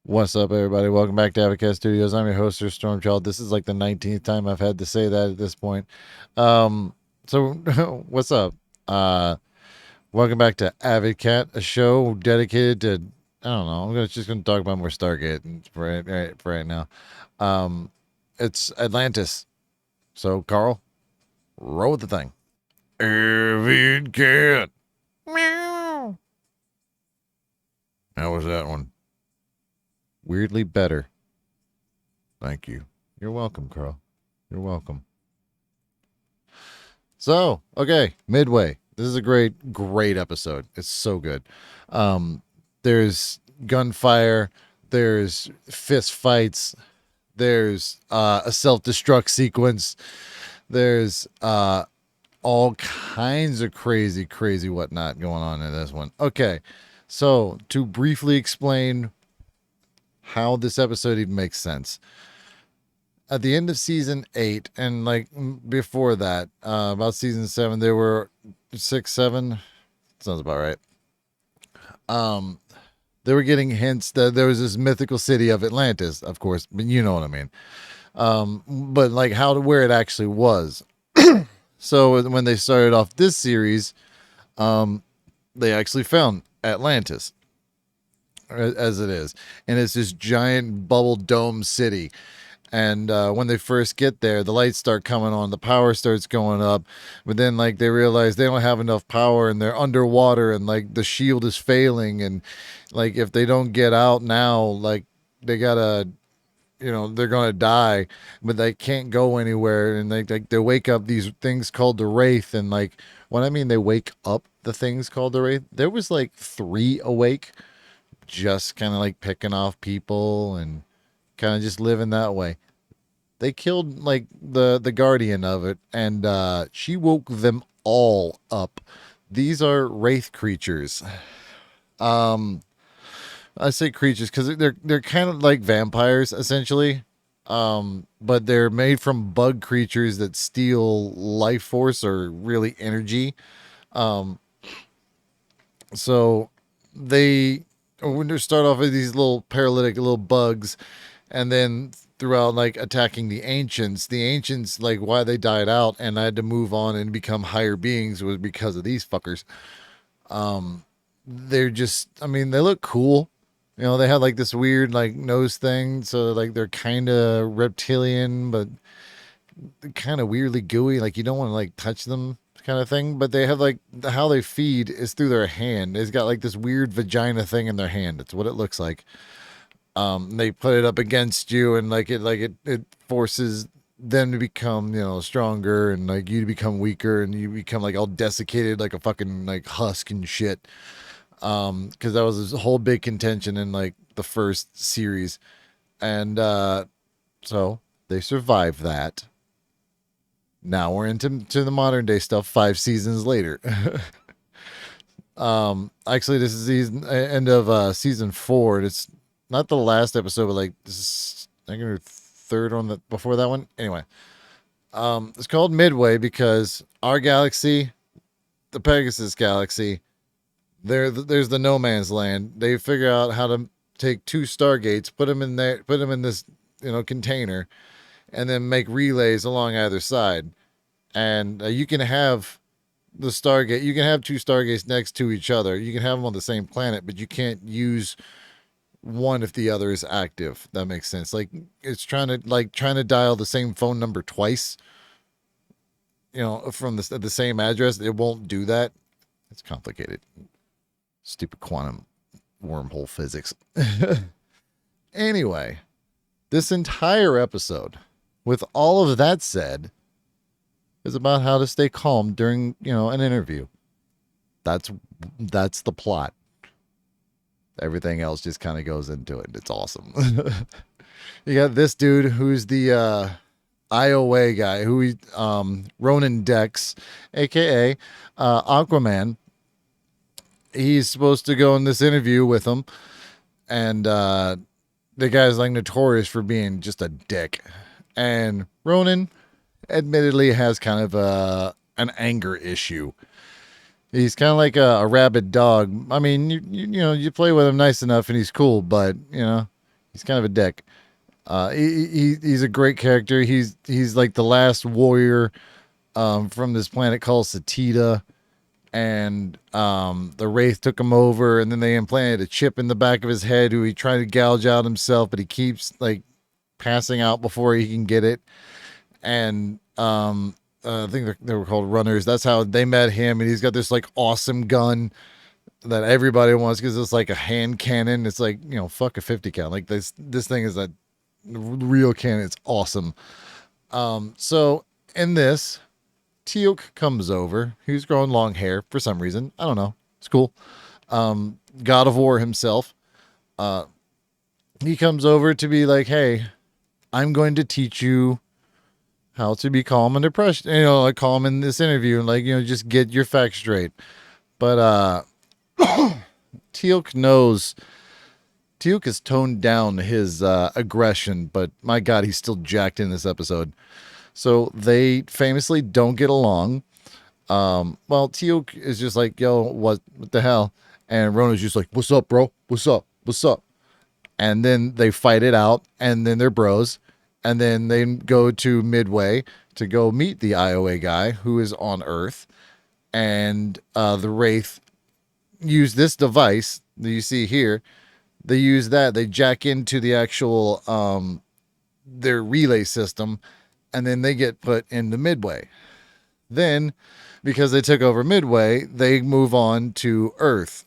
What's up, everybody? Welcome back to AvidCat Studios. I'm your host, Sir Stormchild. This is like the 19th time I've had to say that at this point. Um, so, what's up? Uh, Welcome back to AvidCat, a show dedicated to, I don't know, just gonna talk about more Stargate for right now. Um, it's Atlantis. So, Carl, roll with the thing. AvidCat. Meow. How was that one? Weirdly better. Thank you. You're welcome, Carl. You're welcome. So, okay, Midway. This is a great episode. It's so good. Um, there's gunfire, there's fist fights, there's a self destruct sequence, there's all kinds of crazy whatnot going on in this one. Okay, so to briefly explain how this episode even makes sense, at the end of season 8 and like before that, about season 7, there were 6 7 sounds about right. um they were getting hints that there was this mythical city of Atlantis, of course, but you know what I mean. But like how to where it actually was. So when they started off this series, um they actually found Atlantis as it is, and it's this giant bubble dome city. And when they first get there, the lights start coming on, the power starts going up, but then like they realize they don't have enough power and they're underwater and like the shield is failing, and like if they don't get out now, like they gotta, they're gonna die, but they can't go anywhere. And they wake up these things called the Wraith, and like what I mean, they wake up the things called the Wraith. There was like three awake, just kind of like picking off people and kind of just living that way. They killed like the guardian of it, and she woke them all up. These are wraith creatures. Um, I say creatures because they're kind of like vampires essentially. But they're made from bug creatures that steal life force or really energy. Um, so they when they start off with these little paralytic little bugs, and then throughout like attacking the ancients like why they died out and I had to move on and become higher beings was because of these fuckers. They're just, I mean, they look cool. They had like this weird like nose thing, so like they're kind of reptilian but kind of weirdly gooey, like you don't want to like touch them kind of thing. But they have like how they feed is through their hand. It's got like this weird vagina thing in their hand. It's what it looks like. They put it up against you, and it forces them to become stronger, and like you to become weaker, and you become like all desiccated like a fucking like husk and shit. Because that was this whole big contention in like the first series. And so they survived that. Now we're into the modern day stuff 5 seasons later. Actually, this is season end of season 4, and it's not the last episode, but like this is I think our third on the before that one. Anyway, it's called Midway because our galaxy, the Pegasus galaxy, there's the no man's land. They figure out how to take two stargates, put them in there, put them in this container, and then make relays along either side. And you can have the Stargate. You can have two Stargates next to each other. You can have them on the same planet, but you can't use one if the other is active. That makes sense. Like it's trying to dial the same phone number twice. From the same address, it won't do that. It's complicated. Stupid quantum wormhole physics. Anyway, this entire episode, with all of that said, is about how to stay calm during an interview. That's that's the plot. Everything else just kind of goes into it. It's awesome. You got this dude who's the IOA guy, Ronan Dex, aka Aquaman. He's supposed to go in this interview with him, and the guy's like notorious for being just a dick. And Ronan, admittedly, has kind of an anger issue. He's kind of like a rabid dog. I mean, you play with him nice enough and he's cool, but He's kind of a dick. He's a great character. He's like the last warrior from this planet called Satita, and the Wraith took him over, and then they implanted a chip in the back of his head, who he tried to gouge out himself, but he keeps like passing out before he can get it. And I think they were called runners. That's how they met him, and he's got this like awesome gun that everybody wants because it's like a hand cannon. It's like, you know, fuck a 50 cal. Like this thing is a real cannon. It's awesome. So in this, Teal'c comes over. He's growing long hair for some reason. I don't know. It's cool. God of War himself. He comes over to be like, hey, I'm going to teach you how to be calm under pressure. You know, like calm in this interview, and like, you know, just get your facts straight. But Teal'c knows. Teal'c has toned down his aggression, but my God, he's still jacked in this episode. So they famously don't get along. Well, Teal'c is just like, yo, what the hell? And Rona's just like, what's up, bro? What's up? What's up? And then they fight it out, and then they're bros. And then they go to Midway to go meet the IOA guy who is on Earth. And the Wraith use this device that you see here. They use that. They jack into the actual their relay system, and then they get put into Midway. Then, because they took over Midway, they move on to Earth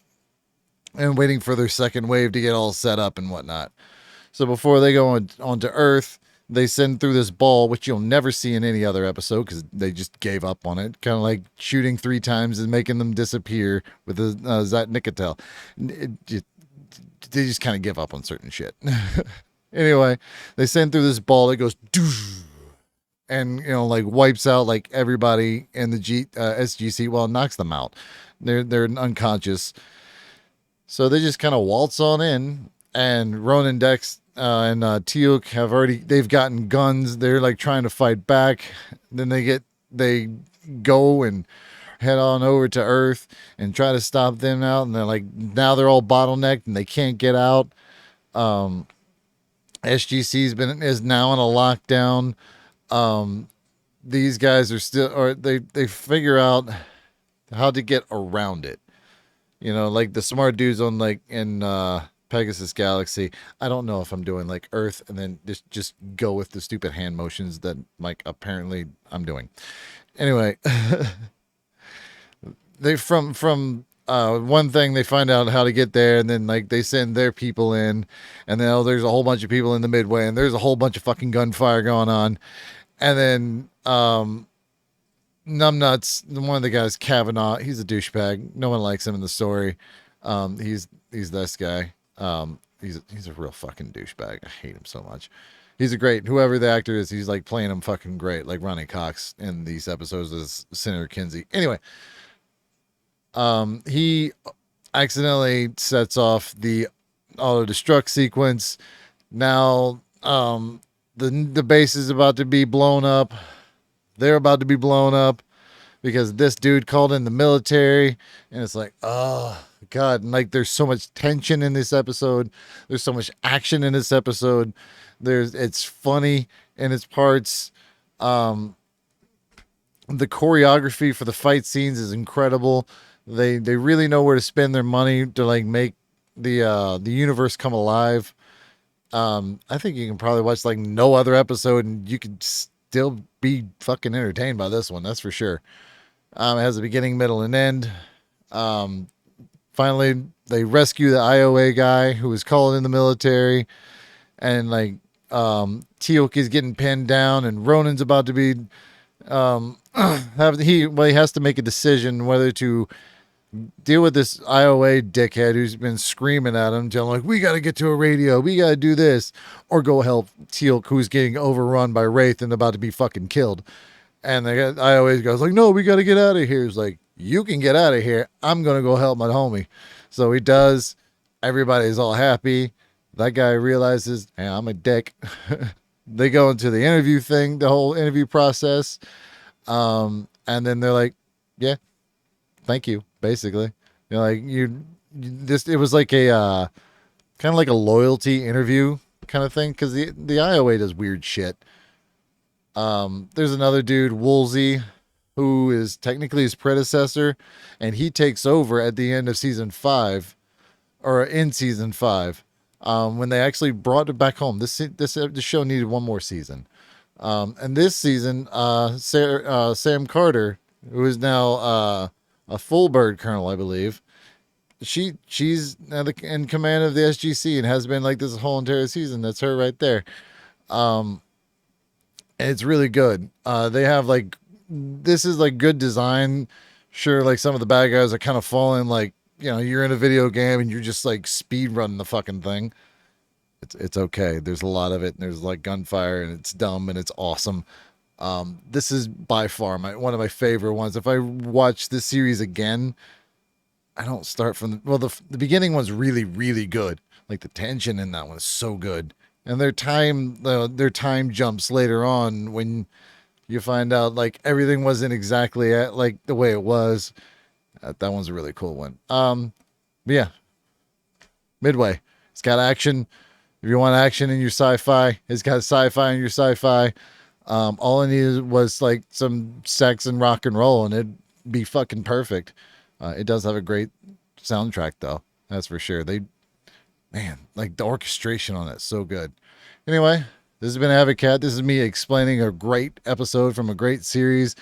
and waiting for their second wave to get all set up and whatnot. So before they go on to Earth, they send through this ball, which you'll never see in any other episode because they just gave up on it. Kind of like shooting 3 times and making them disappear with the Zat Nicotel. They just kind of give up on certain shit. Anyway, they send through this ball that goes doosh, and, you know, like wipes out like everybody in the SGC. Well, it knocks them out. They're unconscious. So they just kind of waltz on in, and Ronan, Dex, and Teal'c they've gotten guns. They're like trying to fight back. Then they go and head on over to Earth and try to stop them out. And they're like, now they're all bottlenecked and they can't get out. Is now in a lockdown. These guys are still, or they figure out how to get around it. You know, like the smart dudes on like in Pegasus Galaxy. I don't know if I'm doing like Earth and then just go with the stupid hand motions that like apparently I'm doing. Anyway, they from one thing, they find out how to get there, and then like they send their people in, and then there's a whole bunch of people in the Midway, and there's a whole bunch of fucking gunfire going on. And then Numbnuts, one of the guys, Kavanaugh, he's a douchebag. No one likes him in the story. He's this guy. He's a real fucking douchebag. I hate him so much. He's a great, whoever the actor is, he's like playing him fucking great, like Ronnie Cox in these episodes as Senator Kinsey. Anyway, he accidentally sets off the auto destruct sequence. Now, the base is about to be blown up. They're about to be blown up because this dude called in the military, and it's like, oh God. And like, there's so much tension in this episode. There's so much action in this episode. It's funny in its parts. The choreography for the fight scenes is incredible. They really know where to spend their money to like make the universe come alive. I think you can probably watch like no other episode and you could still be fucking entertained by this one. That's for sure. It has a beginning, middle, and end. Finally, they rescue the IOA guy who was called in the military, and like Teal'c is getting pinned down, and Ronan's about to be he has to make a decision whether to deal with this IOA dickhead who's been screaming at him, telling like, we got to get to a radio, we got to do this, or go help Teal'c, who's getting overrun by Wraith and about to be fucking killed. And the IOA goes like, no, we got to get out of here. He's like, you can get out of here. I'm going to go help my homie. So he does. Everybody's all happy. That guy realizes, hey, I'm a dick. They go into the interview thing, the whole interview process. And then they're like, yeah, thank you. Basically, you know, like it was like a kind of like a loyalty interview kind of thing, because the IOA does weird shit. There's another dude, Woolsey, who is technically his predecessor, and he takes over at the end of season 5, or in season 5, when they actually brought it back home. This show needed one more season, and this season, Sam Carter, who is now a full bird colonel, I believe. She's now in command of the SGC and has been like this whole entire season. That's her right there. And it's really good. They have like, this is like good design. Sure, like some of the bad guys are kind of falling, like, you're in a video game and you're just like speed running the fucking thing. It's okay. There's a lot of it, and there's like gunfire, and it's dumb and it's awesome. This is by far one of my favorite ones. If I watch this series again, I don't start from the beginning one's really, really good. Like the tension in that one is so good. And their time jumps later on when you find out like everything wasn't exactly like the way it was. That one's a really cool one. But yeah, Midway. It's got action. If you want action in your sci-fi, it's got sci-fi in your sci-fi. All I needed was like some sex and rock and roll, and it'd be fucking perfect. It does have a great soundtrack, though. That's for sure. Man, like the orchestration on it's so good. Anyway, this has been AvidCat. This is me explaining a great episode from a great series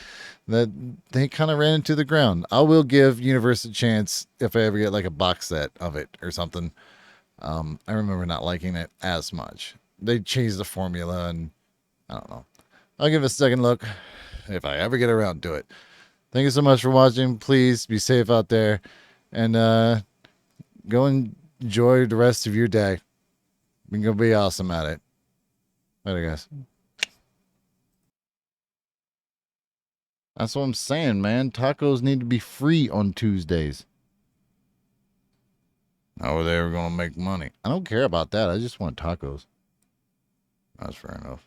that they kind of ran into the ground. I will give Universe a chance if I ever get like a box set of it or something. I remember not liking it as much. They changed the formula, and I don't know. I'll give it a second look if I ever get around to it. Thank you so much for watching. Please be safe out there, and go enjoy the rest of your day. You're going to be awesome at it. Later, guys. That's what I'm saying, man. Tacos need to be free on Tuesdays. How are they ever going to make money? I don't care about that. I just want tacos. That's fair enough.